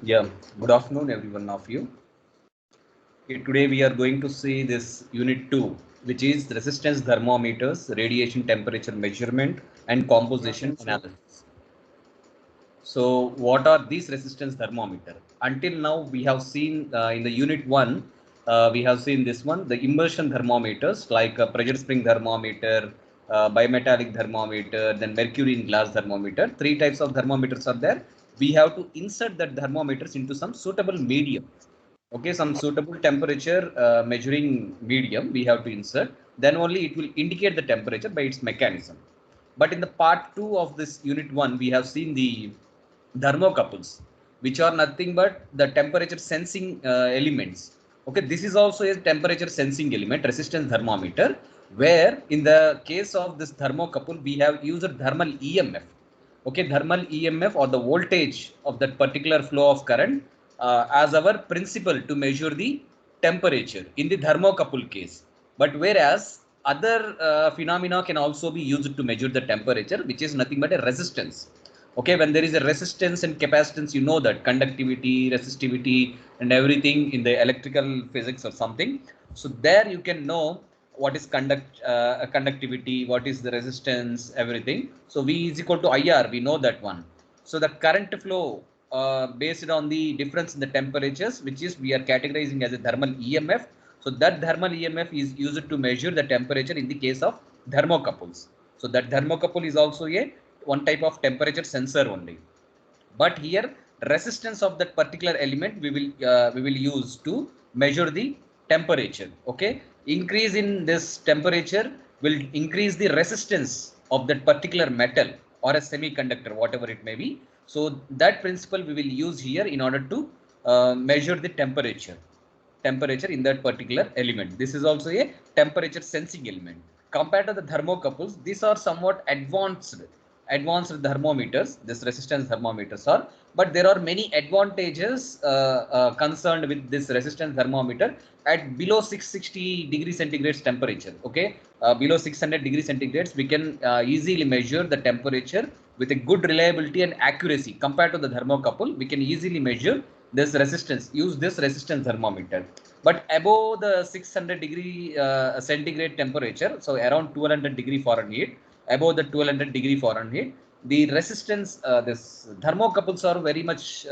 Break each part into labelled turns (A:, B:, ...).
A: Yeah, good afternoon, every one of you. Okay, today we are going to see this unit 2, which is resistance thermometers, radiation temperature measurement, and composition analysis. So, what are these resistance thermometer? Until now, we have seen in the unit 1, we have seen this one, the immersion thermometers like pressure spring thermometer, bimetallic thermometer, then mercury in glass thermometer. Three types of thermometers are there. We have to insert that thermometers into some suitable medium. Okay, some suitable temperature measuring medium we have to insert. Then only it will indicate the temperature by its mechanism. But in the part 2 of this unit 1, we have seen the thermocouples, which are nothing but the temperature sensing elements. Okay, this is also a temperature sensing element, resistance thermometer, where in the case of this thermocouple, we have used thermal EMF. Okay, thermal EMF or the voltage of that particular flow of current as our principle to measure the temperature in the thermocouple case. But whereas other phenomena can also be used to measure the temperature, which is nothing but a resistance. Okay, when there is a resistance and capacitance, you know that conductivity, resistivity, and everything in the electrical physics or something. So there you can know what is conductivity, what is the resistance, everything. So V is equal to IR, we know that one. So the current flow based on the difference in the temperatures, which is we are categorizing as a thermal EMF. So that thermal EMF is used to measure the temperature in the case of thermocouples. So that thermocouple is also a one type of temperature sensor only. But here resistance of that particular element we will use to measure the temperature. Okay, increase in this temperature will increase the resistance of that particular metal or a semiconductor, whatever it may be. So that principle we will use here in order to measure the temperature in that particular element. This is also a temperature sensing element. Compared to the thermocouples, these are somewhat advanced thermometers. This resistance thermometers are, but there are many advantages concerned with this resistance thermometer at below 660 degrees centigrade temperature. Okay, below 600 degrees centigrades, we can easily measure the temperature with a good reliability and accuracy. Compared to the thermocouple, we can easily measure this resistance, use this resistance thermometer. But above the 600 degree centigrade temperature, so around 200 degree Fahrenheit, above the 1200 degree Fahrenheit, the resistance, this thermocouples are very much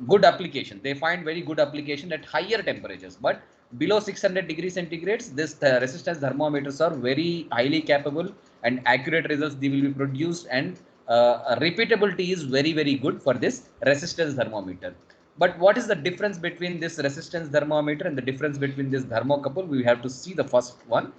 A: good application. They find very good application at higher temperatures. But below 600 degrees centigrades, this resistance thermometers are very highly capable and accurate results they will be produced, and repeatability is very good for this resistance thermometer. But what is the difference between this resistance thermometer and the difference between this thermocouple? We have to see the first one.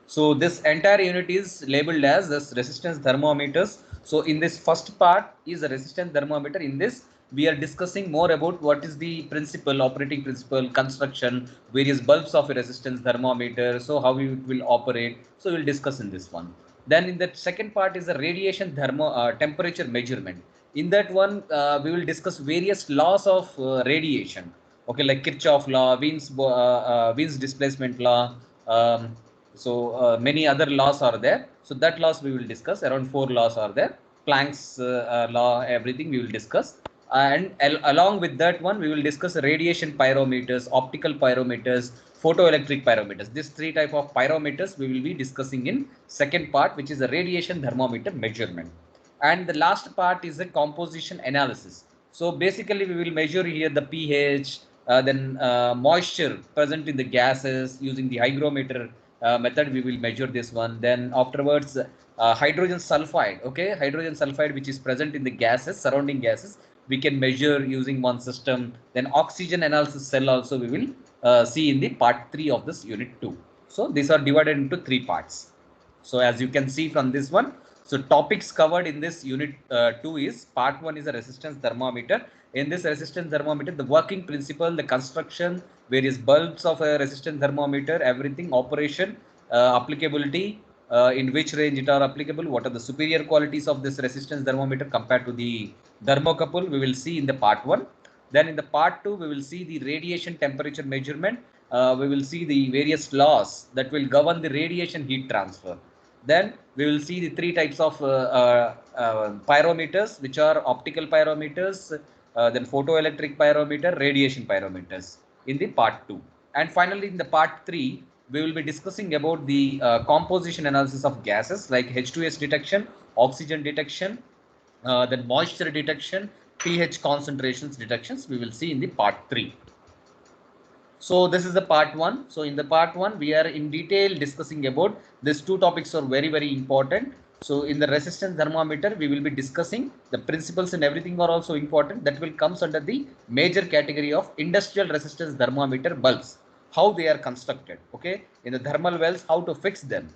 A: So this entire unit is labeled as this resistance thermometers. So in this first part is the resistance thermometer. In this, we are discussing more about what is the principle, operating principle, construction, various bulbs of a resistance thermometer. So how it will operate. So we'll discuss in this one. Then in the second part is the radiation temperature measurement. In that one, we will discuss various laws of radiation. Okay, like Kirchhoff law, Wien's displacement law. Many other laws are there. So that laws we will discuss. Around 4 laws are there. Planck's law, everything we will discuss. And along with that one, we will discuss radiation pyrometers, optical pyrometers, photoelectric pyrometers. These three type of pyrometers we will be discussing in second part, which is the radiation thermometer measurement. And the last part is the composition analysis. So basically, we will measure here the pH, then moisture present in the gases using the hygrometer method. We will measure this one. Then afterwards, hydrogen sulfide. Okay, hydrogen sulfide which is present in the gases, surrounding gases, we can measure using one system. Then oxygen analysis cell also we will see in the part 3 of this unit 2. So these are divided into 3 parts. So as you can see from this one, so topics covered in this unit 2 is part 1 is a resistance thermometer. In this resistance thermometer, the working principle, the construction, various bulbs of a resistance thermometer, everything, operation, applicability, in which range it are applicable, what are the superior qualities of this resistance thermometer compared to the thermocouple, we will see in the part 1. Then in the part 2, we will see the radiation temperature measurement. We will see the various laws that will govern the radiation heat transfer. Then we will see the three types of pyrometers, which are optical pyrometers, then photoelectric pyrometer, radiation pyrometers in the part 2. And finally, in the part 3, we will be discussing about the composition analysis of gases like H2S detection, oxygen detection, then moisture detection, pH concentrations detections. We will see in the part 3. So this is the part 1. So in the part 1, we are in detail discussing about these two topics are very, very important. So in the resistance thermometer, we will be discussing the principles and everything are also important. That will comes under the major category of industrial resistance thermometer bulbs, how they are constructed. Okay, in the thermal wells, how to fix them.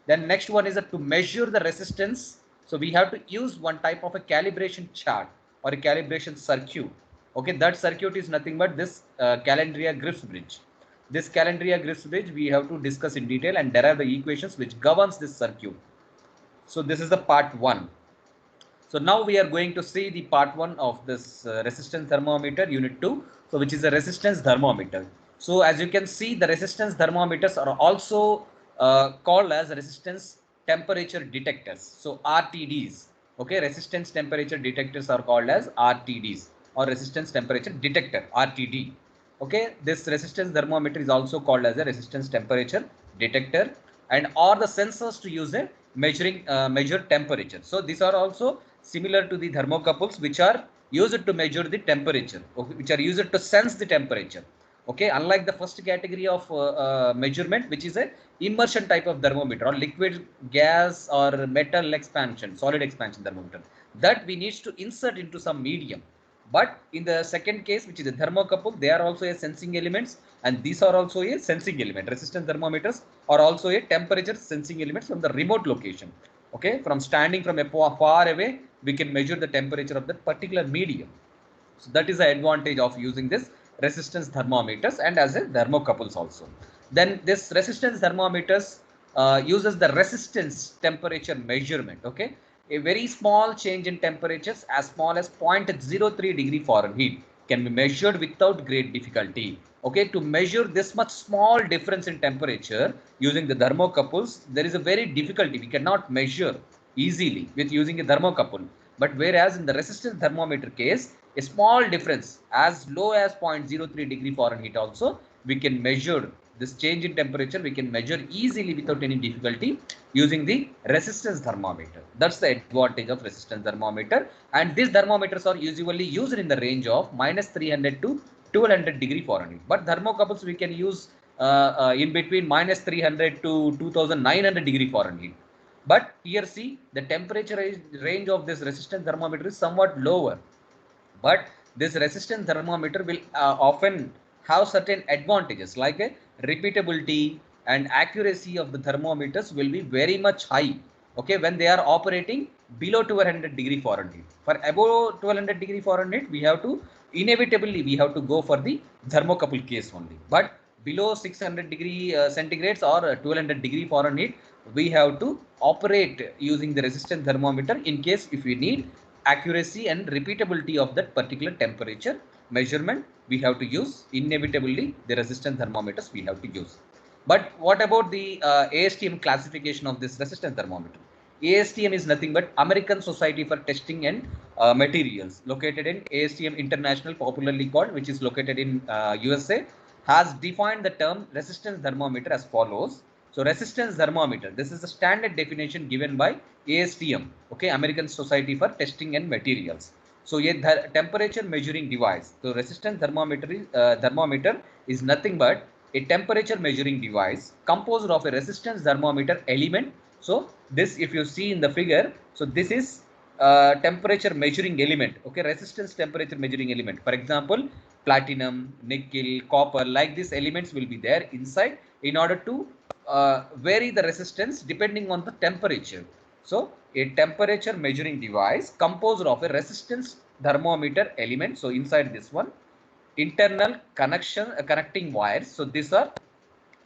A: Then next one is to measure the resistance. So we have to use one type of a calibration chart or a calibration circuit. Okay, that circuit is nothing but this Calandria-Griffiths bridge. This Calandria-Griffiths bridge we have to discuss in detail and derive the equations which governs this circuit. So this is the part 1. So now we are going to see the part 1 of this resistance thermometer unit 2. So which is a resistance thermometer. So as you can see, the resistance thermometers are also called as resistance temperature detectors. So RTDs. Okay, resistance temperature detectors are called as RTDs or resistance temperature detector RTD. Okay, this resistance thermometer is also called as a resistance temperature detector and are the sensors to use a measuring measure temperature. So these are also similar to the thermocouples which are used to measure the temperature, okay, which are used to sense the temperature. Okay, unlike the first category of measurement, which is a immersion type of thermometer or liquid, gas or metal expansion, solid expansion thermometer, that we need to insert into some medium. But in the second case, which is a thermocouple, they are also a sensing elements, and these are also a sensing element. Resistance thermometers are also a temperature sensing elements from the remote location. Okay, from standing from a far away, we can measure the temperature of that particular medium. So that is the advantage of using this resistance thermometers and as a thermocouples also. Then this resistance thermometers uses the resistance temperature measurement. Okay, a very small change in temperatures as small as 0.03 degree Fahrenheit can be measured without great difficulty. Okay, to measure this much small difference in temperature using the thermocouples, there is a very difficulty. We cannot measure easily with using a thermocouple. But whereas in the resistance thermometer case, a small difference as low as 0.03 degree Fahrenheit also, we can measure this change in temperature. We can measure easily without any difficulty using the resistance thermometer. That's the advantage of resistance thermometer. And these thermometers are usually used in the range of -300 to 1200 degree Fahrenheit. But thermocouples we can use in between -300 to 2900 degree Fahrenheit. But here see the temperature range of this resistance thermometer is somewhat lower. But this resistance thermometer will often have certain advantages like a repeatability and accuracy of the thermometers will be very much high. Okay, when they are operating below 200 degree Fahrenheit. For above 1200 degree Fahrenheit, we have to inevitably we have to go for the thermocouple case only. But below 600 degree centigrades or 1200 degree Fahrenheit, we have to operate using the resistance thermometer in case if we need accuracy and repeatability of that particular temperature measurement. We have to use inevitably the resistance thermometers we have to use. But what about the ASTM classification of this resistance thermometer? ASTM is nothing but American Society for Testing and Materials, located in ASTM International, popularly called, which is located in USA, has defined the term resistance thermometer as follows. So resistance thermometer, this is the standard definition given by ASTM, okay, American Society for Testing and Materials. So a temperature measuring device. So resistance thermometer is nothing but a temperature measuring device composed of a resistance thermometer element. So this, if you see in the figure, so this is temperature measuring element. Okay, resistance temperature measuring element. For example, platinum, nickel, copper, like these elements will be there inside in order to vary the resistance depending on the temperature. So a temperature measuring device composed of a resistance thermometer element. So inside this one, internal connecting wires. So these are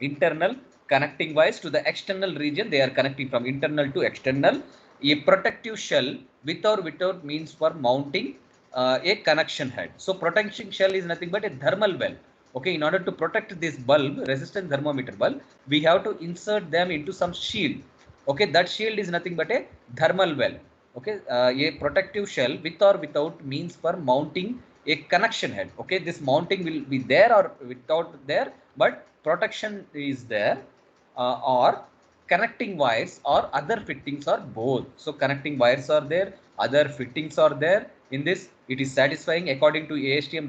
A: internal connecting wires to the external region. They are connecting from internal to external. A protective shell with or without means for mounting a connection head. So protection shell is nothing but a thermal well. Okay, in order to protect this bulb, resistant thermometer bulb, we have to insert them into some shield. Okay, that shield is nothing but a thermal well. Okay, a protective shell with or without means for mounting a connection head. Okay, this mounting will be there or without there, but protection is there, or connecting wires or other fittings are both. So connecting wires are there, other fittings are there. In this, it is satisfying according to ASTM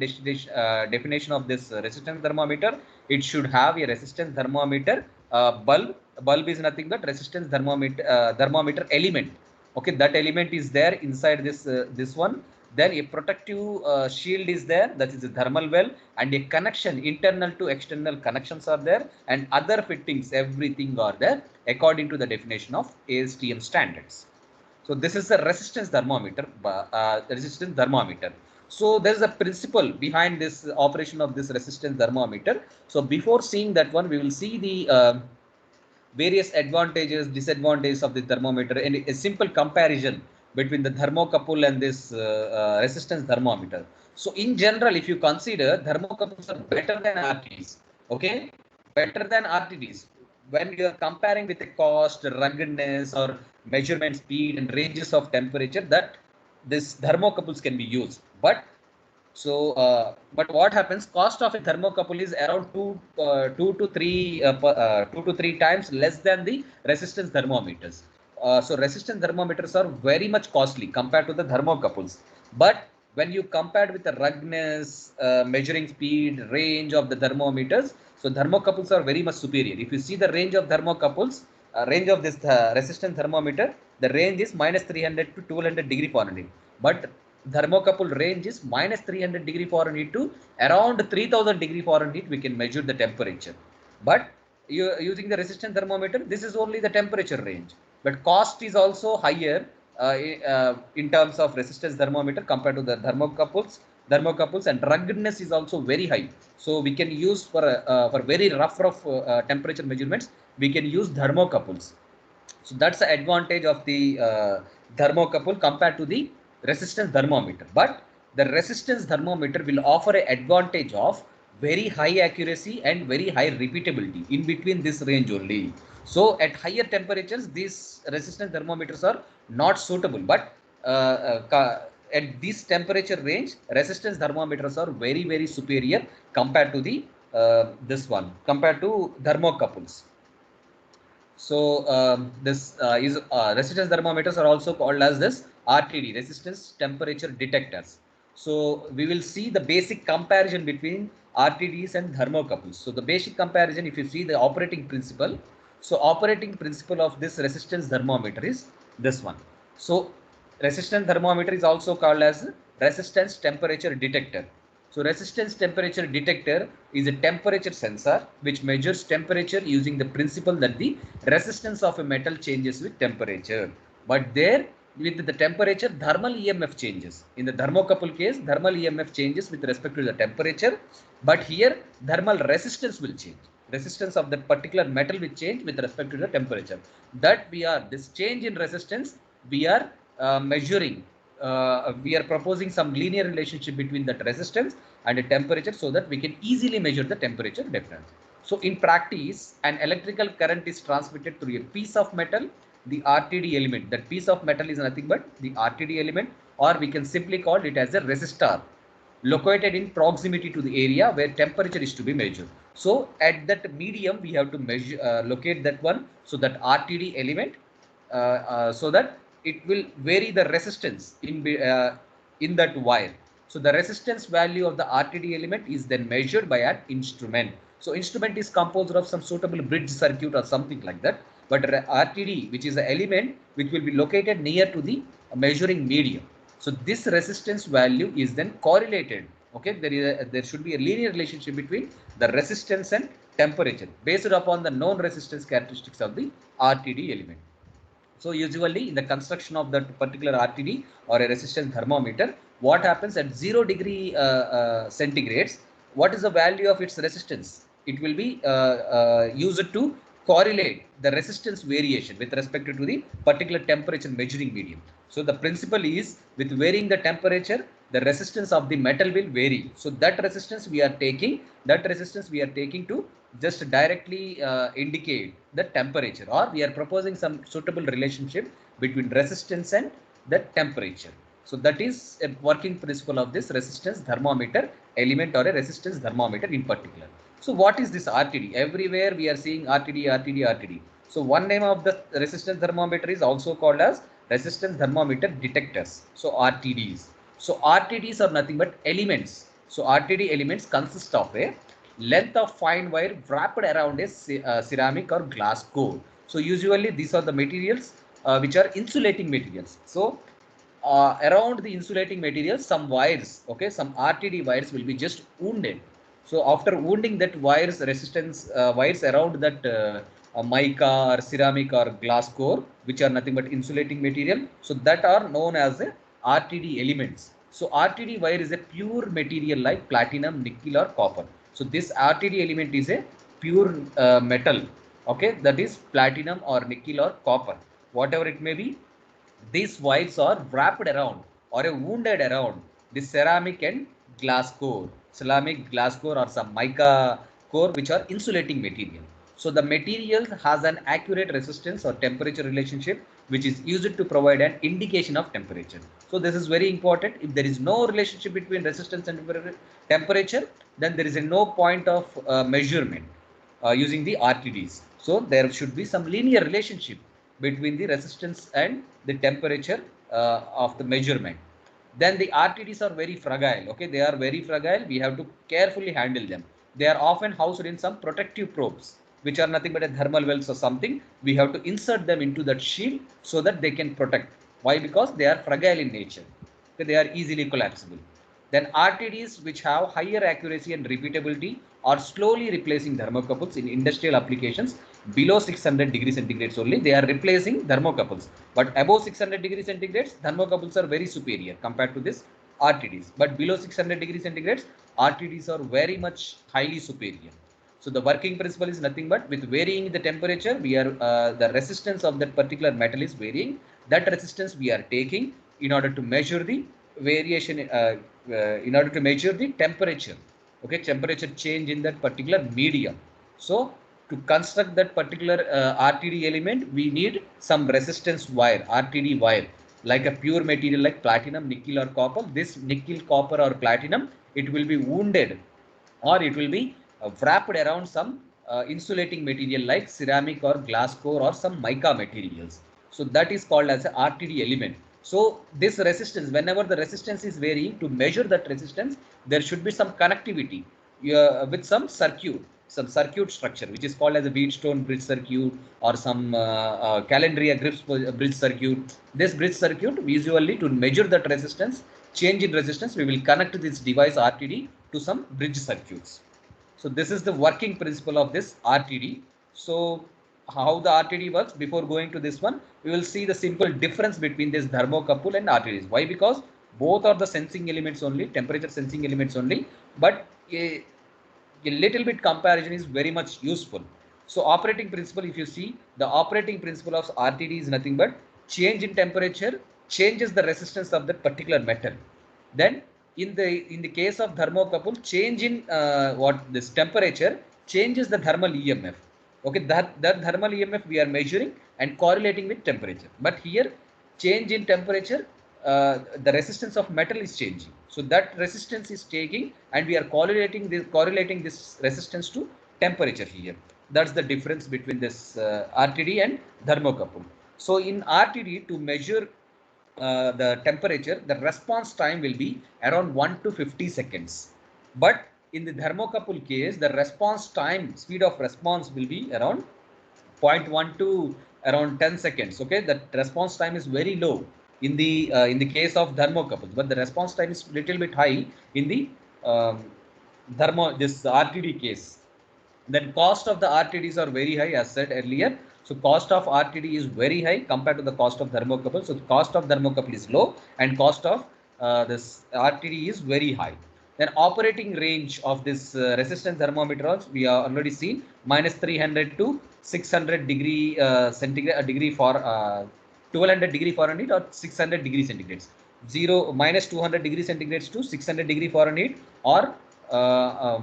A: definition of this resistance thermometer. It should have a resistance thermometer bulb. Bulb is nothing but resistance thermometer element. Okay, that element is there inside this one. Then a protective shield is there, that is a thermal well, and a connection, internal to external connections are there, and other fittings, everything are there according to the definition of ASTM standards. So this is the resistance thermometer. So there is a principle behind this operation of this resistance thermometer. So before seeing that one, we will see the various advantages, disadvantages of the thermometer, and a simple comparison between the thermocouple and this resistance thermometer. So in general, if you consider, thermocouples are better than RTDs. Okay, better than RTDs. When you are comparing with the cost, ruggedness, or measurement speed and ranges of temperature, that this thermocouples can be used. But so, but what happens? Cost of a thermocouple is around two to three times less than the resistance thermometers. So resistance thermometers are very much costly compared to the thermocouples. But when you compare with the ruggedness, measuring speed, range of the thermometers, so thermocouples are very much superior. If you see the range of thermocouples, range of this resistance thermometer, the range is minus 300 to 200 degree Fahrenheit. But thermocouple range is minus 300 degree Fahrenheit to around 3000 degree Fahrenheit. We can measure the temperature. But using the resistance thermometer, this is only the temperature range. But cost is also higher in terms of resistance thermometer compared to the thermocouples, and ruggedness is also very high. So we can use for very rough temperature measurements, we can use thermocouples. So that's the advantage of the thermocouple compared to the resistance thermometer. But the resistance thermometer will offer an advantage of very high accuracy and very high repeatability in between this range only. So at higher temperatures, these resistance thermometers are not suitable. But at this temperature range, resistance thermometers are very superior compared to the this one, compared to thermocouples. So this is resistance thermometers are also called as this RTD, resistance temperature detectors. So we will see the basic comparison between RTDs and thermocouples. So the basic comparison, if you see the operating principle, so operating principle of this resistance thermometer is this one. So resistance thermometer is also called as resistance temperature detector. So resistance temperature detector is a temperature sensor which measures temperature using the principle that the resistance of a metal changes with temperature. But there, with the temperature, thermal EMF changes. In the thermocouple case, thermal EMF changes with respect to the temperature. But here, thermal resistance will change. Resistance of that particular metal will change with respect to the temperature. That this change in resistance, we are measuring. We are proposing some linear relationship between that resistance and the temperature so that we can easily measure the temperature difference. So in practice, an electrical current is transmitted through a piece of metal, the RTD element. That piece of metal is nothing but the RTD element, or we can simply call it as a resistor, located in proximity to the area where temperature is to be measured. So at that medium, we have to measure, locate that one. So that RTD element, so that it will vary the resistance in that wire. So the resistance value of the RTD element is then measured by an instrument. So instrument is composed of some suitable bridge circuit or something like that. But RTD, which is an element which will be located near to the measuring medium. So this resistance value is then correlated. Okay, there should be a linear relationship between the resistance and temperature based upon the known resistance characteristics of the RTD element. So usually in the construction of that particular RTD or a resistance thermometer, what happens at 0 degree centigrades, what is the value of its resistance? It will be used to correlate the resistance variation with respect to the particular temperature measuring medium. So the principle is, with varying the temperature, the resistance of the metal will vary. So that resistance we are taking to just directly indicate the temperature, or we are proposing some suitable relationship between resistance and the temperature. So that is a working principle of this resistance thermometer element or a resistance thermometer in particular. So what is this RTD? Everywhere we are seeing RTD, RTD, RTD. So one name of the resistance thermometer is also called as resistance thermometer detectors. So RTDs. So RTDs are nothing but elements. So RTD elements consist of a length of fine wire wrapped around a ceramic or glass core. So usually these are the materials which are insulating materials. So around the insulating materials, some wires, okay, some RTD wires will be just wounded. So after wounding that wires resistance wires around that mica or ceramic or glass core, which are nothing but insulating material, so that are known as a RTD elements. So RTD wire is a pure material like platinum, nickel or copper. So this RTD element is a pure metal, okay, that is platinum or nickel or copper, whatever it may be. These wires are wrapped around or wounded around the ceramic and glass core, ceramic, glass core or some mica core, which are insulating material. So the material has an accurate resistance or temperature relationship, which is used to provide an indication of temperature. So this is very important. If there is no relationship between resistance and temperature, then there is no point of measurement using the RTDs. So there should be some linear relationship between the resistance and the temperature of the measurement. Then the RTDs are very fragile. Okay, they are very fragile. We have to carefully handle them. They are often housed in some protective probes, which are nothing but a thermal wells or something. We have to insert them into that shield so that they can protect. Why? Because they are fragile in nature. Okay, they are easily collapsible. Then RTDs, which have higher accuracy and repeatability, are slowly replacing thermocouples in industrial applications below 600 degrees centigrades only. They are replacing thermocouples. But above 600 degrees centigrades, thermocouples are very superior compared to this RTDs. But below 600 degrees centigrades, RTDs are very much highly superior. So the working principle is nothing but with varying the temperature, we are the resistance of that particular metal is varying. That resistance we are taking in order to measure the variation, in order to measure the temperature. Okay, temperature change in that particular medium. So to construct that particular RTD element, we need some resistance wire, RTD wire, like a pure material like platinum, nickel or copper. This nickel, copper or platinum, it will be wounded or it will be wrapped around some insulating material like ceramic or glass core or some mica materials. So that is called as a RTD element. So this resistance, whenever the resistance is varying, to measure that resistance, there should be some connectivity with some circuit structure, which is called as a Wheatstone bridge circuit or some Calendria Grips bridge circuit. This bridge circuit, usually to measure that resistance, change in resistance, we will connect this device RTD to some bridge circuits. So this is the working principle of this RTD. So how the RTD works, before going to this one, we will see the simple difference between this thermocouple and RTDs. Why? Because both are the sensing elements only, temperature sensing elements only, but a little bit comparison is very much useful. So operating principle, if you see, the operating principle of RTD is nothing but change in temperature changes the resistance of that particular metal. Then in the case of thermocouple, change in what this temperature changes the thermal EMF. Okay, that thermal EMF we are measuring and correlating with temperature. But here, change in temperature, the resistance of metal is changing. So that resistance is taking, and we are correlating this resistance to temperature here. That's the difference between this RTD and thermocouple. So in RTD, to measure the temperature, the response time will be around 1 to 50 seconds. But in the thermocouple case, the response time, speed of response will be around 0.1 to around 10 seconds. Okay, the response time is very low in the case of thermocouples, but the response time is little bit high in the this RTD case. Then cost of the RTDs are very high, as said earlier. So cost of RTD is very high compared to the cost of thermocouple. So the cost of thermocouple is low and cost of this RTD is very high. Then operating range of this resistance thermometers, we are already seen minus 300 to 600 degree centigrade, a degree for 1200 degree Fahrenheit or 600 degree centigrades. Minus 200 degree centigrades to 600 degree Fahrenheit, or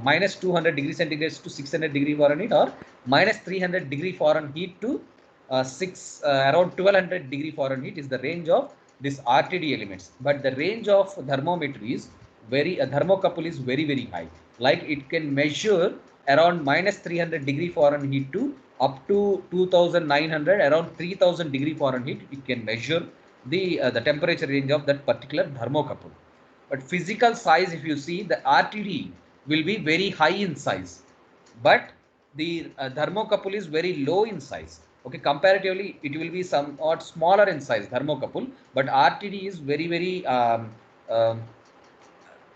A: minus 200 degree centigrades to 600 degree Fahrenheit, or minus 300 degree Fahrenheit to around 1200 degree Fahrenheit is the range of this RTD elements, but the range of thermometer is very, thermocouple is very, very high. Like it can measure around minus 300 degree Fahrenheit to up to 2900, around 3000 degree Fahrenheit. It can measure the temperature range of that particular thermocouple. But physical size, if you see, the RTD will be very high in size, but the thermocouple is very low in size. Okay, comparatively, it will be somewhat smaller in size, thermocouple, but RTD is very, very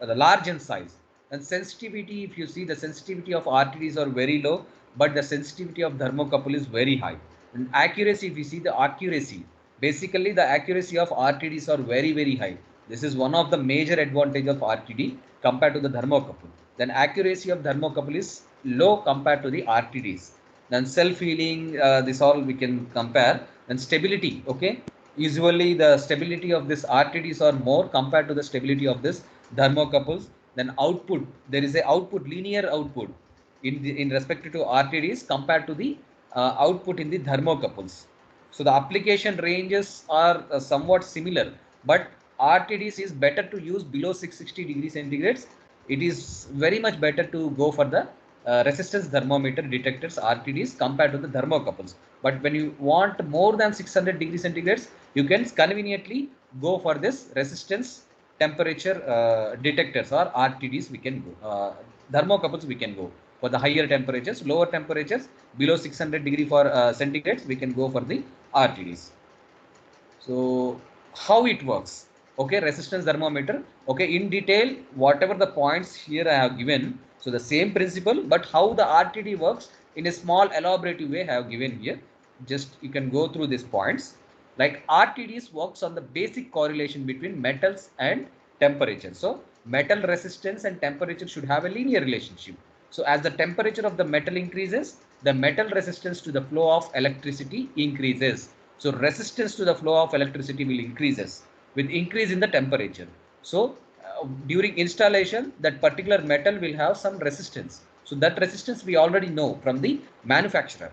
A: large in size. And sensitivity, if you see, the sensitivity of RTDs are very low, but the sensitivity of thermocouple is very high. And accuracy, if you see the accuracy, basically the accuracy of RTDs are very, very high. This is one of the major advantage of RTD compared to the thermocouple. Then accuracy of thermocouple is low compared to the RTDs. Then self-healing, this all we can compare. And stability, okay. Usually the stability of this RTDs are more compared to the stability of this thermocouples. Then output, there is a output, linear output in respect to RTDs compared to the output in the thermocouples. So the application ranges are somewhat similar, but RTDs is better to use below 660 degrees centigrades. It is very much better to go for the resistance thermometer detectors RTDs compared to the thermocouples. But when you want more than 600 degrees centigrades, you can conveniently go for this resistance temperature detectors or RTDs. We can go thermocouples. We can go for the higher temperatures, lower temperatures below 600 degree for centigrades. We can go for the RTDs. So how it works? Okay, resistance thermometer. Okay, in detail, whatever the points here I have given. So the same principle, but how the RTD works in a small elaborative way I have given here. Just you can go through these points. Like RTDs works on the basic correlation between metals and temperature. So metal resistance and temperature should have a linear relationship. So as the temperature of the metal increases, the metal resistance to the flow of electricity increases. So resistance to the flow of electricity will increases with increase in the temperature. So during installation, that particular metal will have some resistance. So that resistance we already know from the manufacturer.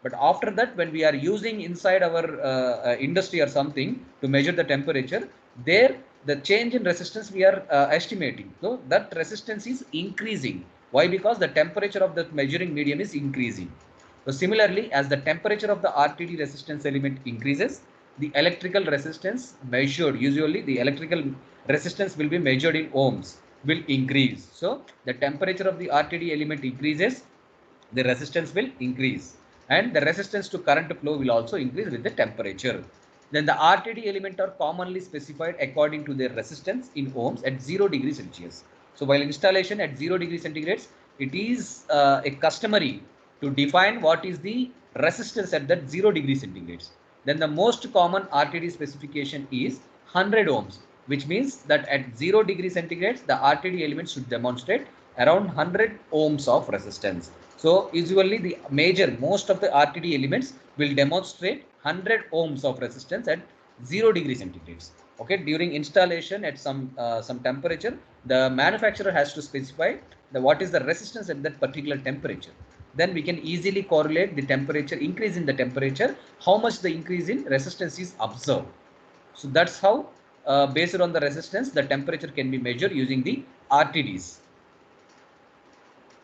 A: But after that, when we are using inside our industry or something to measure the temperature, there the change in resistance we are estimating. So that resistance is increasing. Why? Because the temperature of the measuring medium is increasing. So similarly, as the temperature of the RTD resistance element increases, the electrical resistance measured, usually the electrical resistance will be measured in ohms, will increase. So the temperature of the RTD element increases, the resistance will increase, and the resistance to current flow will also increase with the temperature. Then the RTD element are commonly specified according to their resistance in ohms at 0 degrees Celsius. So while installation at 0 degrees centigrades, it is a customary to define what is the resistance at that 0 degrees centigrades. Then the most common RTD specification is 100 ohms, which means that at 0 degrees centigrades, the RTD element should demonstrate around 100 ohms of resistance. So usually the most of the RTD elements will demonstrate 100 ohms of resistance at 0 degrees centigrades. Okay, during installation at some temperature, the manufacturer has to specify what is the resistance at that particular temperature. Then we can easily correlate the temperature increase in the temperature, how much the increase in resistance is observed. So that's how based on the resistance, the temperature can be measured using the RTDs.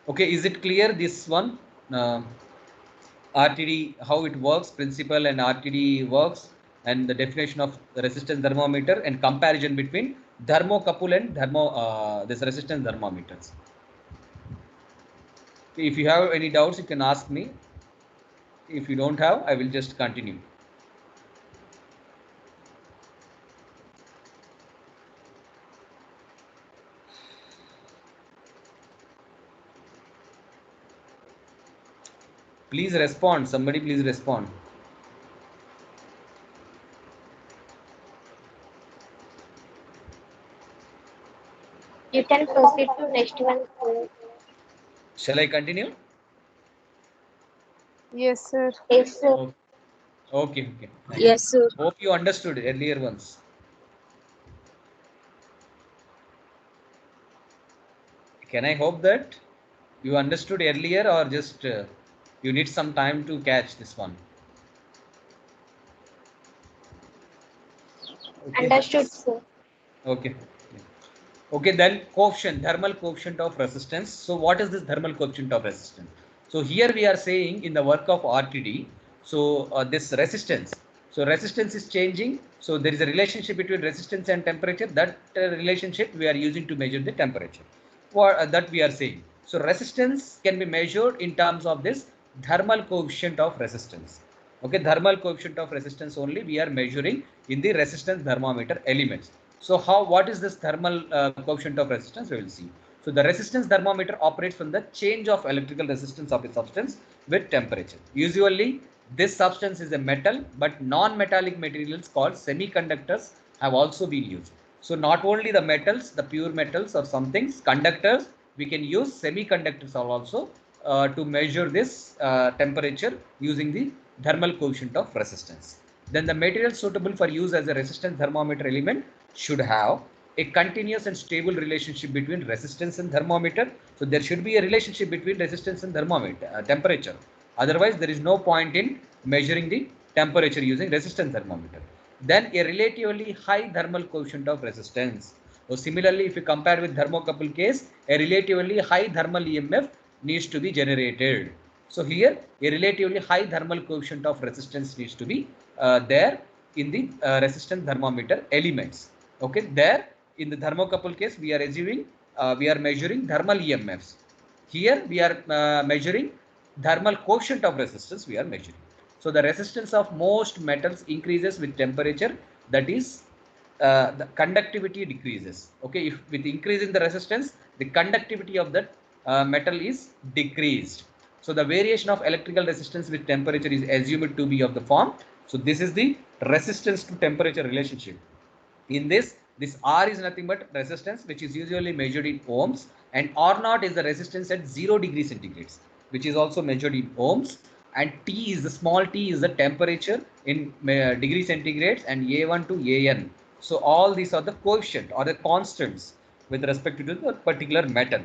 A: Okay, is it clear this one? RTD, how it works, principle and RTD works, and the definition of the resistance thermometer and comparison between thermocouple and this resistance thermometers. If you have any doubts, you can ask me. If you don't have, I will just continue. Please respond. Somebody please respond.
B: You can proceed to next one.
A: Shall I continue?
C: Yes, sir.
B: Yes, sir.
A: Okay. Thank
B: Yes, sir.
A: you. Hope you understood earlier ones. Can I hope that you understood earlier, or just you need some time to catch this one? Okay.
B: Understood, sir.
A: Okay. Okay, then coefficient, thermal coefficient of resistance. So what is this thermal coefficient of resistance? So here we are saying in the work of RTD, so this resistance, so resistance is changing. So there is a relationship between resistance and temperature. That relationship we are using to measure the temperature. What that we are saying. So resistance can be measured in terms of this thermal coefficient of resistance. Okay, thermal coefficient of resistance only we are measuring in the resistance thermometer elements. So what is this thermal coefficient of resistance? We will see. So the resistance thermometer operates from the change of electrical resistance of a substance with temperature. Usually this substance is a metal, but non-metallic materials called semiconductors have also been used. So not only the metals, the pure metals or some things, conductors, we can use semiconductors also to measure this temperature using the thermal coefficient of resistance. Then the material suitable for use as a resistance thermometer element should have a continuous and stable relationship between resistance and thermometer. So there should be a relationship between resistance and thermometer temperature. Otherwise, there is no point in measuring the temperature using resistance thermometer. Then a relatively high thermal coefficient of resistance. So similarly, if you compare with thermocouple case, a relatively high thermal EMF needs to be generated. So here a relatively high thermal coefficient of resistance needs to be there in the resistance thermometer elements. Okay, there in the thermocouple case we are assuming we are measuring thermal EMFs. Here we are measuring thermal quotient of resistance we are measuring. So the resistance of most metals increases with temperature, that is the conductivity decreases. Okay, if with increase in the resistance, the conductivity of that metal is decreased. So the variation of electrical resistance with temperature is assumed to be of the form. So this is the resistance to temperature relationship. In this R is nothing but resistance, which is usually measured in ohms, and R naught is the resistance at 0 degrees centigrade, which is also measured in ohms, and T is the small t is the temperature in degree centigrades, and A1 to AN. So all these are the coefficient or the constants with respect to the particular metal.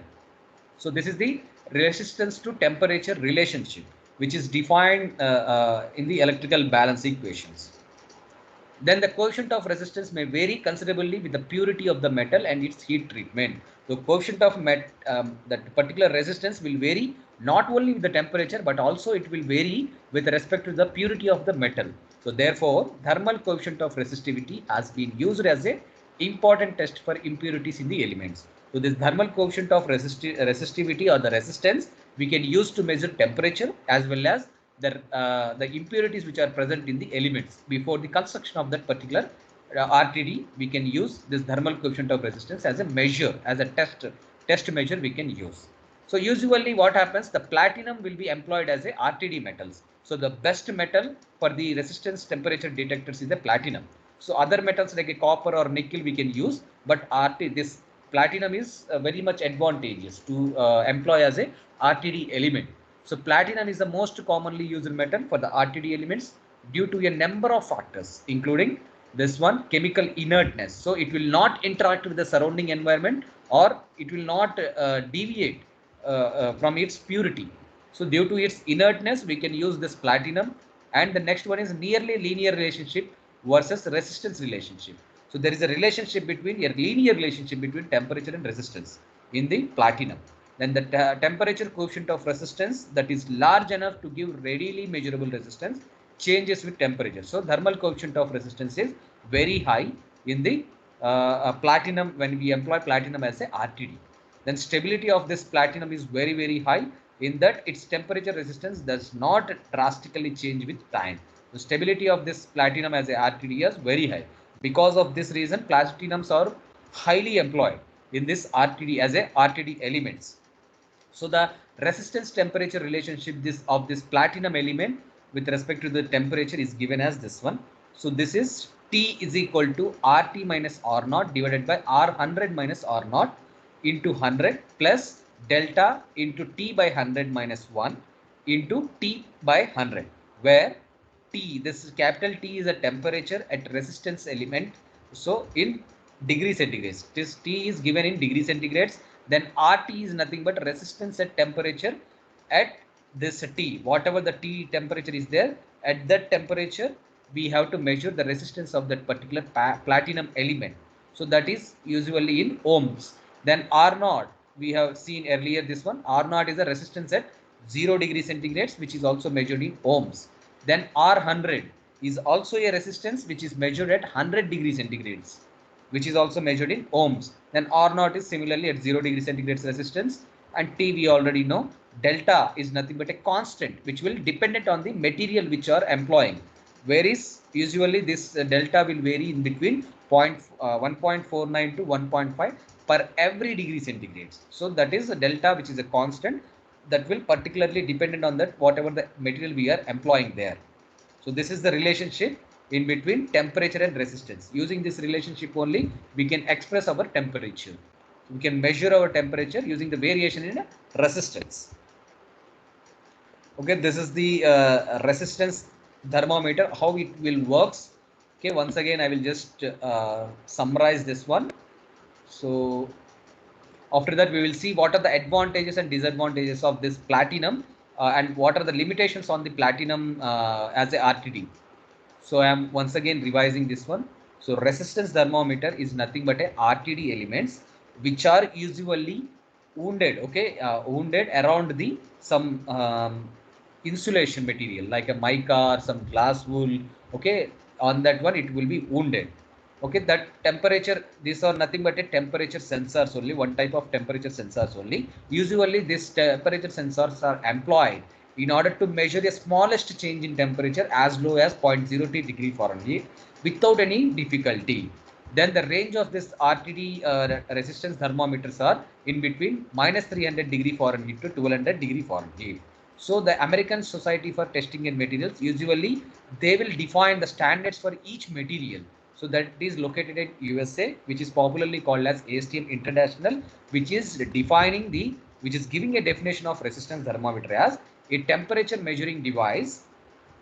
A: So this is the resistance to temperature relationship, which is defined in the electrical balance equations. Then the coefficient of resistance may vary considerably with the purity of the metal and its heat treatment. The coefficient of that particular resistance will vary not only with the temperature, but also it will vary with respect to the purity of the metal. So therefore, thermal coefficient of resistivity has been used as a important test for impurities in the elements. So this thermal coefficient of resistivity or the resistance we can use to measure temperature as well as the impurities which are present in the elements. Before the construction of that particular RTD, we can use this thermal coefficient of resistance as a measure, as a test measure we can use. So usually what happens, the platinum will be employed as a RTD metals. So the best metal for the resistance temperature detectors is the platinum. So other metals like a copper or nickel we can use, but this platinum is very much advantageous to employ as a RTD element. So platinum is the most commonly used metal for the RTD elements due to a number of factors, including this one, chemical inertness. So it will not interact with the surrounding environment, or it will not deviate from its purity. So due to its inertness, we can use this platinum. And the next one is nearly linear relationship versus resistance relationship. So there is a relationship between a linear relationship between temperature and resistance in the platinum. Then the temperature coefficient of resistance that is large enough to give readily measurable resistance changes with temperature. So thermal coefficient of resistance is very high in the platinum when we employ platinum as a RTD. Then stability of this platinum is very, very high in that its temperature resistance does not drastically change with time. The stability of this platinum as a RTD is very high. Because of this reason, platinums are highly employed in this RTD as a RTD elements. So the resistance temperature relationship of this platinum element with respect to the temperature is given as this one. So this is T is equal to RT minus R naught divided by R100 minus R naught into 100 plus delta into T by 100 minus 1 into T by 100, where T, this is capital T, is a temperature at resistance element. So in degree centigrades, this T is given in degree centigrades. Then RT is nothing but resistance at temperature at this T, whatever the T temperature is there, at that temperature we have to measure the resistance of that particular platinum element. So that is usually in ohms. Then R naught, we have seen earlier this one. R naught is a resistance at 0 degree centigrades, which is also measured in ohms. Then R100 is also a resistance which is measured at 100 degree centigrades, which is also measured in ohms. Then R naught is similarly at 0 degree centigrades resistance. And T we already know. Delta is nothing but a constant which will dependent on the material which are employing. Whereas usually this delta will vary in between 1.49 to 1.5 per every degree centigrade. So that is a delta which is a constant that will particularly dependent on that whatever the material we are employing there. So this is the relationship in between temperature and resistance. Using this relationship only, we can express our temperature. We can measure our temperature using the variation in resistance. Okay, this is the resistance thermometer, how it will works. Okay, once again, I will just summarize this one. So after that, we will see what are the advantages and disadvantages of this platinum and what are the limitations on the platinum as a RTD. So I am once again revising this one. So resistance thermometer is nothing but a RTD elements which are usually wounded, okay, wounded around the some insulation material like a mica or some glass wool, okay. On that one it will be wounded, okay. That temperature, these are nothing but a temperature sensors only, one type of temperature sensors only. Usually these temperature sensors are employed in order to measure the smallest change in temperature as low as 0.02 degree Fahrenheit without any difficulty. Then the range of this RTD resistance thermometers are in between -300 degree Fahrenheit to 1200 degree Fahrenheit. So the American Society for Testing and Materials, usually they will define the standards for each material. So that is located in USA, which is popularly called as ASTM International, which is which is giving a definition of resistance thermometer as a temperature measuring device.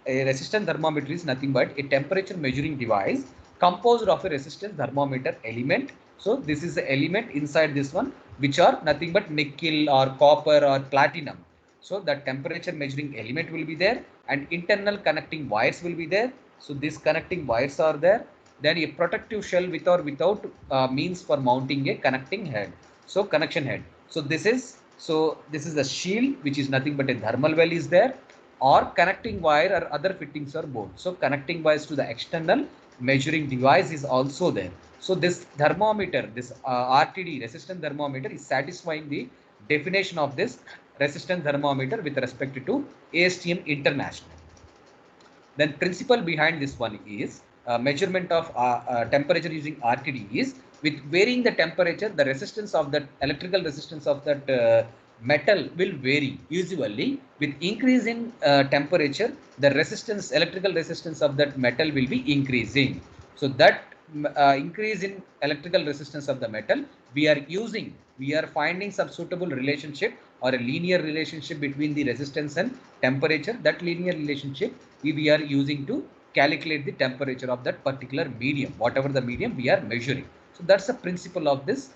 A: A resistance thermometer is nothing but a temperature measuring device composed of a resistance thermometer element. So this is the element inside this one, which are nothing but nickel or copper or platinum. So the temperature measuring element will be there and internal connecting wires will be there. So these connecting wires are there. Then a protective shell with or without means for mounting a connecting head. So connection head. So this is the shield, which is nothing but a thermal well is there, or connecting wire or other fittings are both. So connecting wires to the external measuring device is also there. So this thermometer, this RTD resistance thermometer is satisfying the definition of this resistance thermometer with respect to ASTM International. Then principle behind this one is measurement of temperature using RTD is with varying the temperature, the resistance of that electrical resistance of that metal will vary. Usually with increase in temperature, the electrical resistance of that metal will be increasing. So that increase in electrical resistance of the metal, we are finding some suitable relationship or a linear relationship between the resistance and temperature. That linear relationship we are using to calculate the temperature of that particular medium, whatever the medium we are measuring. So that's the principle of this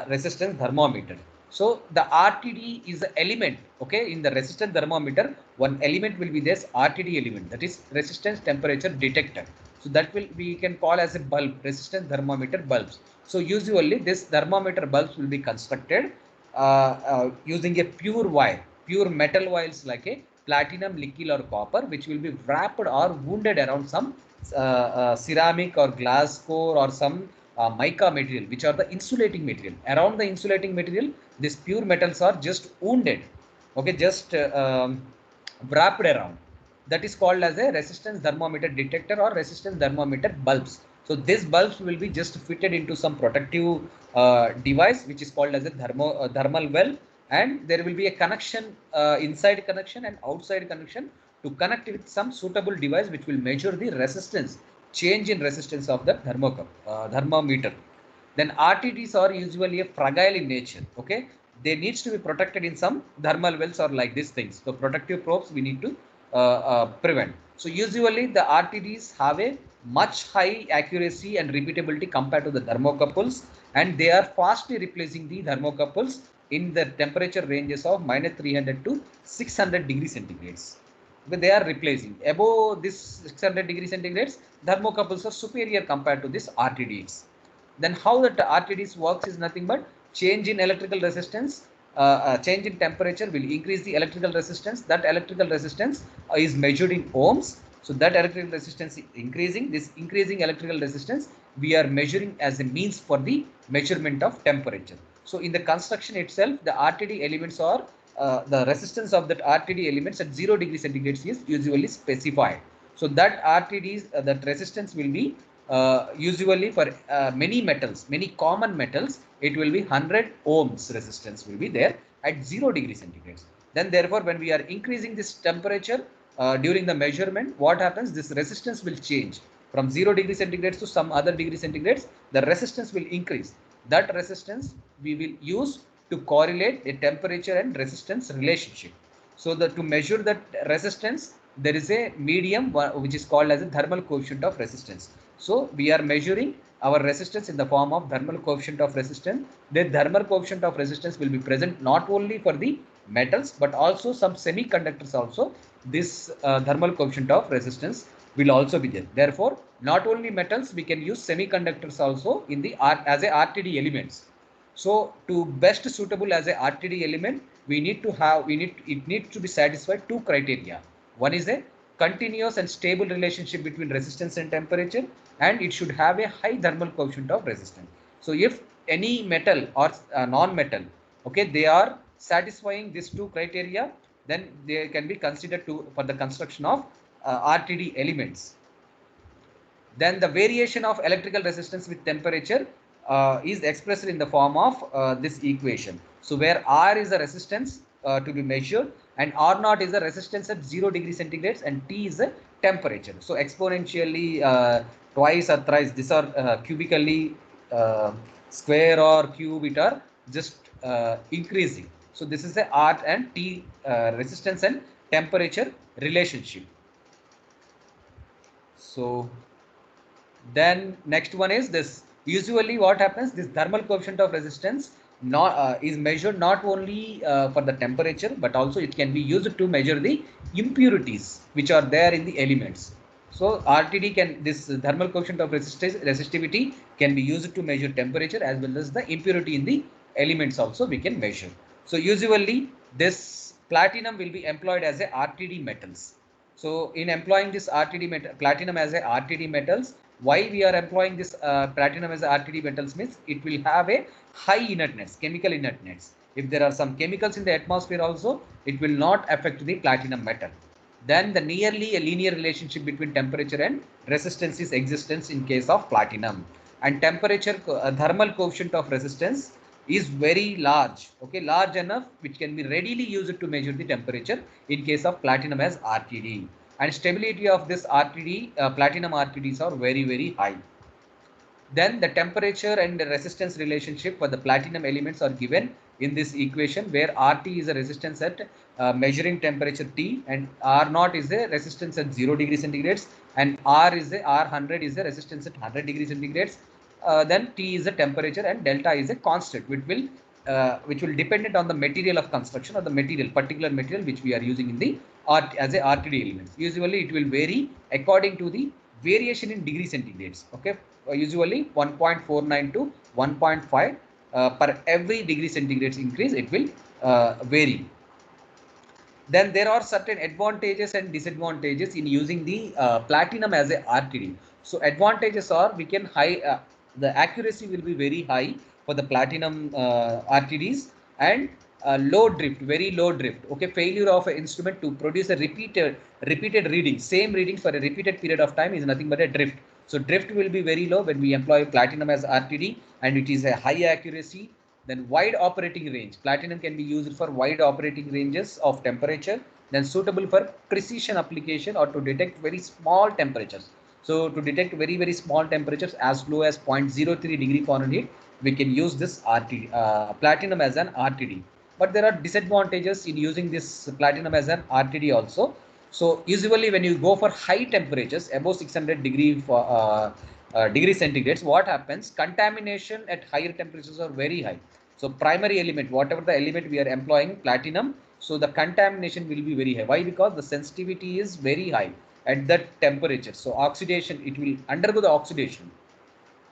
A: resistance thermometer. So the RTD is the element, okay. In the resistance thermometer, one element will be this RTD element, that is resistance temperature detector. So that we can call as a bulb, resistance thermometer bulbs. So usually this thermometer bulbs will be constructed using a pure wire, pure metal wires like a platinum, nickel or copper, which will be wrapped or wounded around some ceramic or glass core or some mica material, which are the insulating material. Around the insulating material, these pure metals are just wounded, okay, just wrapped around. That is called as a resistance thermometer detector or resistance thermometer bulbs. So these bulbs will be just fitted into some protective device, which is called as a thermal well, and there will be a connection, inside connection and outside connection, to connect with some suitable device which will measure the resistance, change in resistance of the thermometer. Then RTDs are usually fragile in nature, okay. They needs to be protected in some thermal wells or like these things. So protective probes we need to prevent. So usually the RTDs have a much high accuracy and repeatability compared to the thermocouples, and they are fastly replacing the thermocouples in the temperature ranges of -300 to 600 degrees centigrades. But they are replacing. Above this 600 degrees centigrades, thermocouples are superior compared to this RTDs. Then how that RTDs works is nothing but change in electrical resistance, change in temperature will increase the electrical resistance. That electrical resistance is measured in ohms. So that electrical resistance is increasing. This increasing electrical resistance we are measuring as a means for the measurement of temperature. So in the construction itself, the RTD elements are the resistance of that RTD elements at 0 degree centigrade is usually specified. So that RTDs, that resistance will be usually for many metals, many common metals, it will be 100 ohms resistance will be there at 0 degree centigrade. Then therefore, when we are increasing this temperature during the measurement, what happens? This resistance will change from 0 degree centigrade to some other degree centigrades. The resistance will increase. That resistance we will use to correlate the temperature and resistance relationship. So that to measure that resistance, there is a medium which is called as a thermal coefficient of resistance. So we are measuring our resistance in the form of thermal coefficient of resistance. The thermal coefficient of resistance will be present not only for the metals but also some semiconductors also. This thermal coefficient of resistance will also be there. Therefore, not only metals, we can use semiconductors also in the as a RTD elements. So to best suitable as a RTD element, it needs to be satisfied two criteria. One is a continuous and stable relationship between resistance and temperature, and it should have a high thermal coefficient of resistance. So if any metal or non-metal, okay, they are satisfying these two criteria, then they can be considered for the construction of RTD elements. Then the variation of electrical resistance with temperature is expressed in the form of this equation. So where R is the resistance to be measured and R naught is the resistance at 0 degree centigrade and T is the temperature. So exponentially twice or thrice, these are cubically square or cube, it are just increasing. So this is the R and T resistance and temperature relationship. So then next one is this. Usually what happens, this thermal coefficient of resistance is measured not only for the temperature, but also it can be used to measure the impurities which are there in the elements. So RTD can, this thermal coefficient of resistivity can be used to measure temperature as well as the impurity in the elements also we can measure. So usually this platinum will be employed as a RTD metals. So in employing this platinum as a RTD metals, why we are employing this platinum as a RTD metals means it will have a high inertness, chemical inertness. If there are some chemicals in the atmosphere also, it will not affect the platinum metal. Then the nearly a linear relationship between temperature and resistance is existence in case of platinum. And temperature thermal coefficient of resistance is very large, okay, large enough which can be readily used to measure the temperature in case of platinum as RTD. And stability of this RTD, platinum RTDs are very, very high. Then the temperature and the resistance relationship for the platinum elements are given in this equation, where RT is a resistance at measuring temperature T and R naught is a resistance at 0 degree centigrades and R100 is a resistance at 100 degree centigrades. Then T is a temperature and delta is a constant which will dependent on the material of construction or the particular material which we are using in the as a RTD elements. Usually it will vary according to the variation in degree centigrades. Okay, usually 1.49 to 1.5 per every degree centigrade increase it will vary. Then there are certain advantages and disadvantages in using the platinum as a RTD. So advantages are we can the accuracy will be very high for the platinum RTDs and low drift, very low drift. Okay, failure of an instrument to produce a repeated reading, same reading for a repeated period of time is nothing but a drift. So drift will be very low when we employ platinum as RTD and it is a high accuracy. Then wide operating range. Platinum can be used for wide operating ranges of temperature, then suitable for precision application or to detect very small temperatures. So to detect very, very small temperatures as low as 0.03 degree Fahrenheit, we can use this platinum as an RTD. But there are disadvantages in using this platinum as an RTD also. So usually when you go for high temperatures above 600 degree degree centigrades, what happens? Contamination at higher temperatures are very high. So primary element, whatever the element we are employing, platinum, So the contamination will be very high. Why? Because the sensitivity is very high at that temperature. So oxidation, it will undergo the oxidation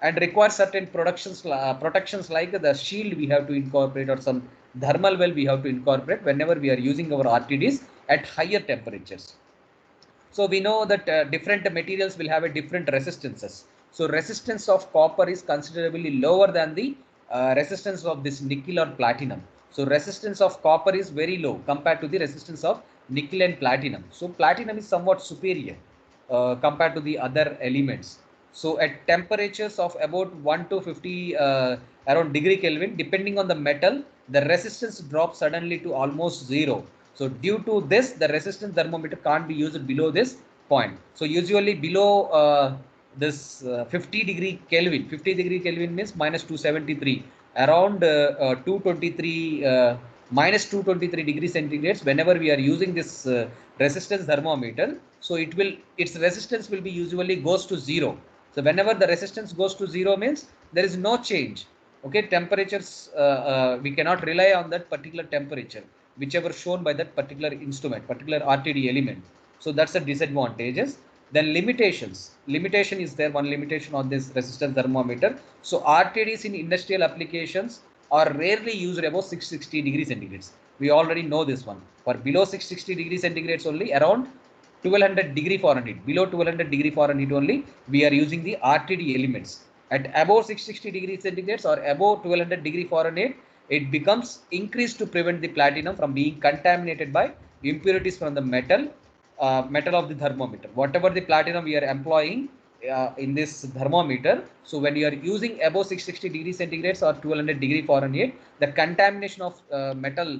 A: and require certain protections like the shield we have to incorporate, or some thermal well we have to incorporate whenever we are using our RTDs at higher temperatures. So we know that different materials will have a different resistances. So resistance of copper is considerably lower than the resistance of this nickel or platinum. So resistance of copper is very low compared to the resistance of nickel and platinum. So platinum is somewhat superior compared to the other elements. So at temperatures of about 1 to 50 around degree Kelvin, depending on the metal, the resistance drops suddenly to almost zero. So due to this, the resistance thermometer can't be used below this point. So usually below this 50 degree Kelvin, 50 degree Kelvin means minus 273, around 223 minus 223 degrees centigrades. Whenever we are using this resistance thermometer, so its resistance will be usually goes to zero. So whenever the resistance goes to zero means there is no change. Okay, temperatures we cannot rely on that particular temperature whichever shown by that particular instrument, particular RTD element. So that's the disadvantages. Then limitations. Limitation is there, one limitation on this resistance thermometer. So RTDs in industrial applications are rarely used above 660 degrees centigrades. We already know this one. For below 660 degrees centigrades only, around 1200 degree Fahrenheit, below 1200 degree Fahrenheit only, we are using the RTD elements. At above 660 degrees centigrades or above 1200 degree Fahrenheit, it becomes increased to prevent the platinum from being contaminated by impurities from the metal of the thermometer. Whatever the platinum we are employing in this thermometer, so when you are using above 660 degrees centigrades or 1200 degree Fahrenheit, the contamination of metal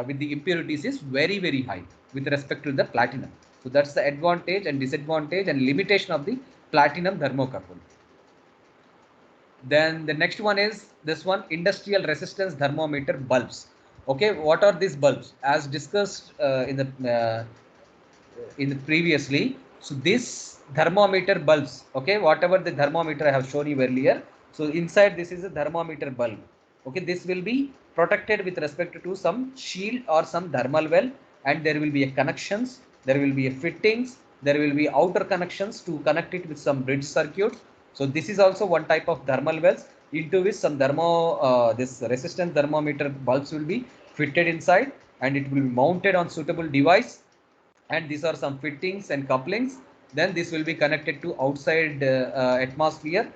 A: with the impurities is very, very high with respect to the platinum. So that's the advantage and disadvantage and limitation of the platinum thermocouple. Then the next one is this one, industrial resistance thermometer bulbs. Okay, what are these bulbs? As discussed in the previously. So this thermometer bulbs, okay, whatever the thermometer I have shown you earlier. So inside this is a thermometer bulb. Okay, this will be protected with respect to some shield or some thermal well, and there will be a connections, there will be a fittings, there will be outer connections to connect it with some bridge circuits. So this is also one type of thermal wells into which some this resistance thermometer bulbs will be fitted inside, and it will be mounted on suitable device, and these are some fittings and couplings. Then this will be connected to outside atmosphere,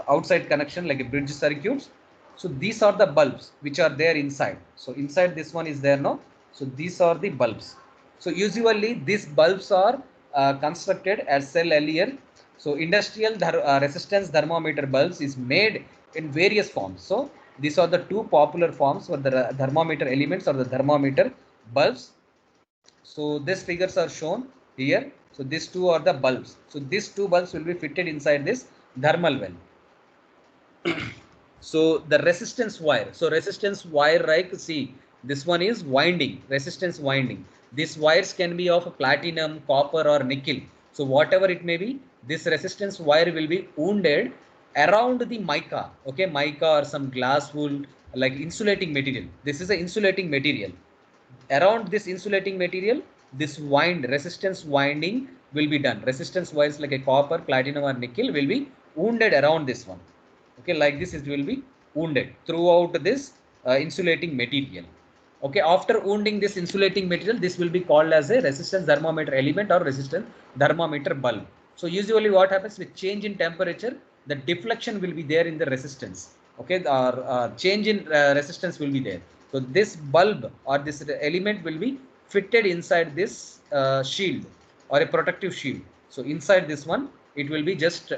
A: outside connection like a bridge circuits. So these are the bulbs which are there inside. So inside this one is there now. So these are the bulbs. So usually these bulbs are constructed as said earlier. So industrial resistance thermometer bulbs is made in various forms. So these are the two popular forms for the thermometer elements or the thermometer bulbs. So these figures are shown here. So these two are the bulbs. So these two bulbs will be fitted inside this thermal well. So the resistance wire. So resistance wire, right? See, this one is winding, resistance winding. These wires can be of platinum, copper, or nickel. So whatever it may be, this resistance wire will be wounded around the mica. Okay, mica or some glass wool, like insulating material. This is an insulating material. Around this insulating material, this resistance winding will be done. Resistance wires like a copper, platinum, or nickel will be wounded around this one. Okay, like this, it will be wounded throughout this insulating material. Okay, after wounding this insulating material, this will be called as a resistance thermometer element or resistance thermometer bulb. So usually what happens with change in temperature, the deflection will be there in the resistance. Okay, or change in resistance will be there. So this bulb or this element will be fitted inside this shield or a protective shield. So inside this one, it will be just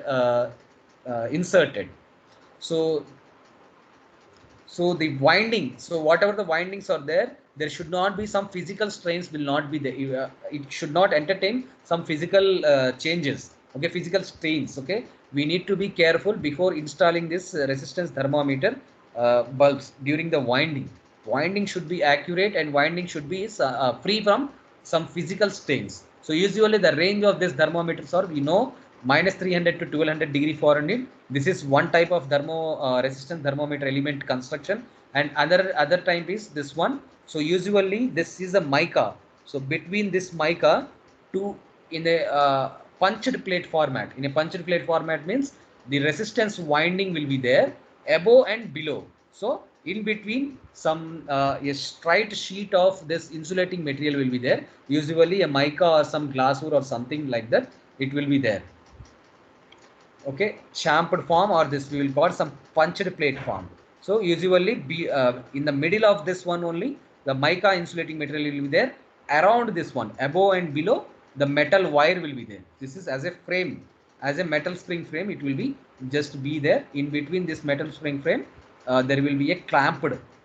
A: inserted. So the winding, so whatever the windings are there, there should not be some physical strains will not be there. It should not entertain some physical changes. Okay, physical strains. Okay, we need to be careful before installing this resistance thermometer bulbs during the winding. Winding should be accurate and winding should be free from some physical strains. So usually the range of this thermometers are, we know, minus 300 to 1200 degree Fahrenheit. This is one type of resistance thermometer element construction, and other type is this one So usually this is a mica. So between this mica to in a punched plate format. In a punched plate format means the resistance winding will be there above and below. So in between some a straight sheet of this insulating material will be there. Usually a mica or some glassware or something like that. It will be there. Okay, champed form, or this we will call some punched plate form. So usually be in the middle of this one only the mica insulating material will be there. Around this one above and below the metal wire will be there. This is as a frame, as a metal spring frame. It will be just be there. In between this metal spring frame there will be a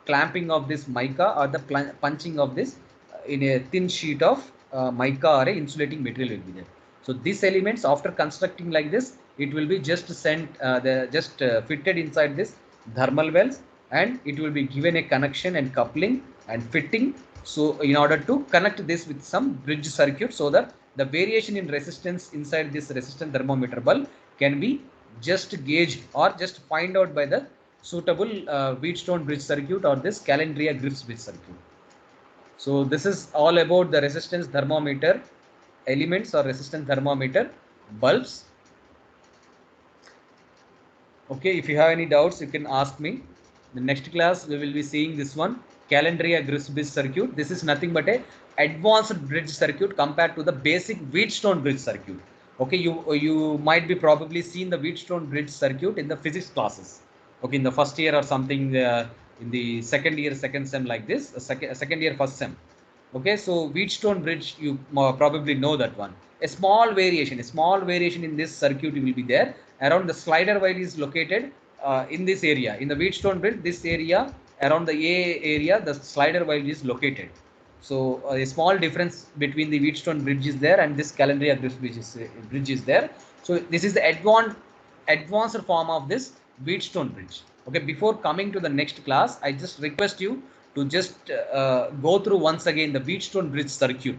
A: clamping of this mica or the punching of this in a thin sheet of mica or a insulating material will be there. So these elements after constructing like this, it will be just sent fitted inside this thermal wells, and it will be given a connection and coupling and fitting. So in order to connect this with some bridge circuit, so that the variation in resistance inside this resistance thermometer bulb can be just gauged or just find out by the suitable Wheatstone bridge circuit or this Calendria Griffiths bridge circuit. So this is all about the resistance thermometer elements or resistance thermometer bulbs. Okay, if you have any doubts, you can ask me. The next class we will be seeing this one, Calendria Griffiths bridge circuit. This is nothing but a advanced bridge circuit compared to the basic Wheatstone bridge circuit. Okay, you might be probably seen the Wheatstone bridge circuit in the physics classes. Okay, in the first year or something, in the second year, second sem like this, second year, first sem. Okay, so Wheatstone bridge, you probably know that one. A small variation in this circuit will be there. Around the slider wheel is located in this area. In the Wheatstone bridge, this area, around the A area, the slider wheel is located. So a small difference between the Wheatstone bridge is there and this Calendria bridge is there. So this is the advanced form of this Wheatstone bridge. Okay, before coming to the next class, I just request you to just go through once again the Wheatstone bridge circuit.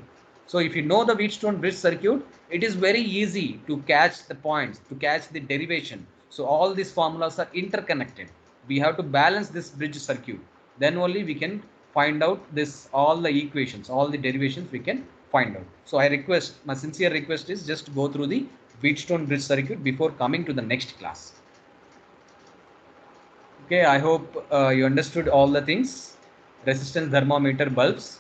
A: So if you know the Wheatstone bridge circuit, it is very easy to catch the points, to catch the derivation. So all these formulas are interconnected. We have to balance this bridge circuit. Then only we can find out this, all the equations, all the derivations we can find out. So I request, my sincere request is just go through the Wheatstone bridge circuit before coming to the next class. Okay, I hope you understood all the things. Resistance thermometer bulbs.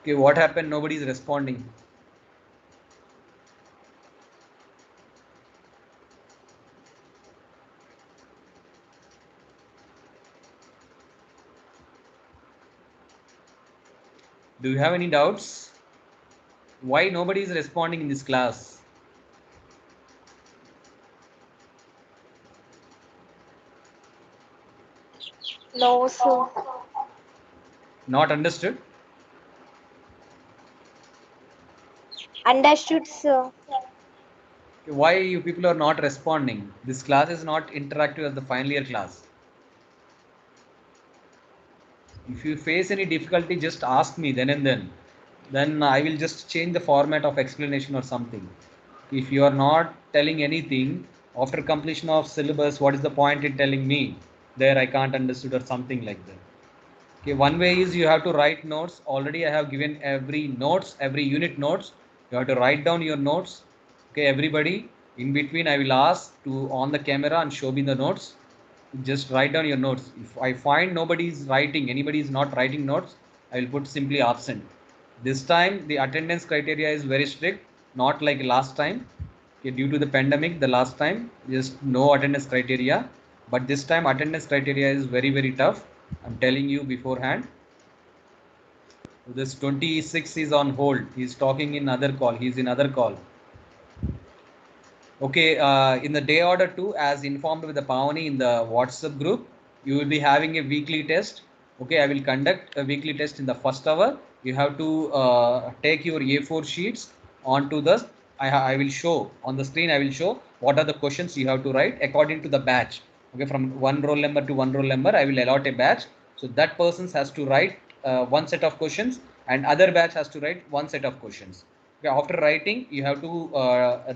A: Okay, what happened? Nobody is responding. Do you have any doubts? Why nobody is responding in this class?
B: No, sir.
A: Not understood?
B: Understood, sir.
A: Why you people are not responding? This class is not interactive as the final year class. If you face any difficulty, just ask me then and then. Then I will just change the format of explanation or something. If you are not telling anything after completion of syllabus, what is the point in telling me? There I can't understood or something like that. Okay, one way is you have to write notes. Already I have given every notes, every unit notes. You have to write down your notes. Okay, everybody, in between I will ask to on the camera and show me the notes. Just write down your notes. If I find nobody is writing, anybody is not writing notes, I will put simply absent. This time the attendance criteria is very strict, not like last time. Okay, due to the pandemic, the last time just no attendance criteria, but this time attendance criteria is very tough. I'm telling you beforehand. This 26 is on hold. He's talking in other call. He's in other call. Okay, in the day order 2, as informed with the Pavani in the WhatsApp group, you will be having a weekly test. Okay, I will conduct a weekly test in the first hour. You have to take your A4 sheets onto the, I will show on the screen, I will show what are the questions you have to write according to the batch. Okay, from one roll number to one roll number, I will allot a batch. So that person has to write one set of questions and other batch has to write one set of questions. Okay, after writing, you have to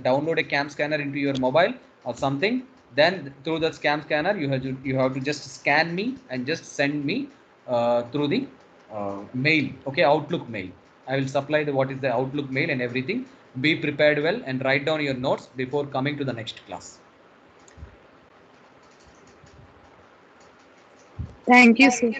A: download a cam scanner into your mobile or something. Then through the cam scanner, you have to just scan me and just send me through the mail. Okay, Outlook mail. I will supply the what is the Outlook mail and everything. Be prepared well and write down your notes before coming to the next class.
C: Thank you, sir.